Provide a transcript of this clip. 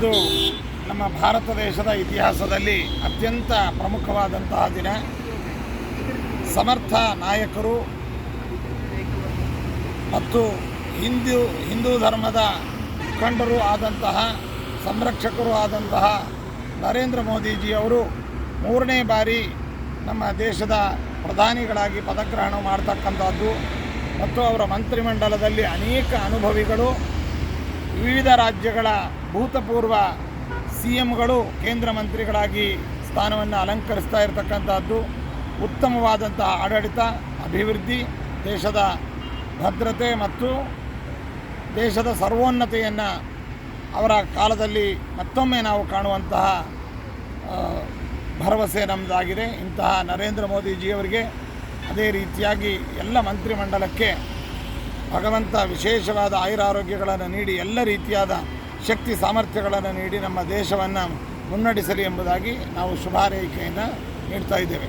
ಇಂದು ನಮ್ಮ ಭಾರತ ದೇಶದ ಇತಿಹಾಸದಲ್ಲಿ ಅತ್ಯಂತ ಪ್ರಮುಖವಾದಂತಹ ದಿನ. ಸಮರ್ಥ ನಾಯಕರು ಮತ್ತು ಹಿಂದೂ ಧರ್ಮದ ಮುಖಂಡರು ಆದಂತಹ, ಸಂರಕ್ಷಕರು ಆದಂತಹ ನರೇಂದ್ರ ಮೋದಿಜಿಯವರು 3ನೇ ಬಾರಿ ನಮ್ಮ ದೇಶದ ಪ್ರಧಾನಿಗಳಾಗಿ ಪದಗ್ರಹಣ ಮಾಡ್ತಕ್ಕಂಥದ್ದು ಮತ್ತು ಅವರ ಮಂತ್ರಿಮಂಡಲದಲ್ಲಿ ಅನೇಕ ಅನುಭವಿಗಳು, ವಿವಿಧ ರಾಜ್ಯಗಳ ಭೂತಪೂರ್ವ CMಗಳು ಕೇಂದ್ರ ಮಂತ್ರಿಗಳಾಗಿ ಸ್ಥಾನವನ್ನು ಅಲಂಕರಿಸ್ತಾ ಇರತಕ್ಕಂಥದ್ದು, ಉತ್ತಮವಾದಂತಹ ಆಡಳಿತ, ಅಭಿವೃದ್ಧಿ, ದೇಶದ ಭದ್ರತೆ ಮತ್ತು ದೇಶದ ಸರ್ವೋನ್ನತೆಯನ್ನು ಅವರ ಕಾಲದಲ್ಲಿ ಮತ್ತೊಮ್ಮೆ ನಾವು ಕಾಣುವಂತಹ ಭರವಸೆ ನಮ್ಮದಾಗಿದೆ. ಇಂತಹ ನರೇಂದ್ರ ಮೋದಿಜಿಯವರಿಗೆ, ಅದೇ ರೀತಿಯಾಗಿ ಎಲ್ಲ ಮಂತ್ರಿಮಂಡಲಕ್ಕೆ ಭಗವಂತ ವಿಶೇಷವಾದ ಆಯುರಾರೋಗ್ಯಗಳನ್ನು ನೀಡಿ ಎಲ್ಲ ರೀತಿಯಾದ ಶಕ್ತಿ ಸಾಮರ್ಥ್ಯಗಳನ್ನು ನೀಡಿ ನಮ್ಮ ದೇಶವನ್ನು ಮುನ್ನಡೆಸಲಿ ಎಂಬುದಾಗಿ ನಾವು ಶುಭಾರೈಕೆಯನ್ನು ನೀಡ್ತಾ ಇದ್ದೇವೆ.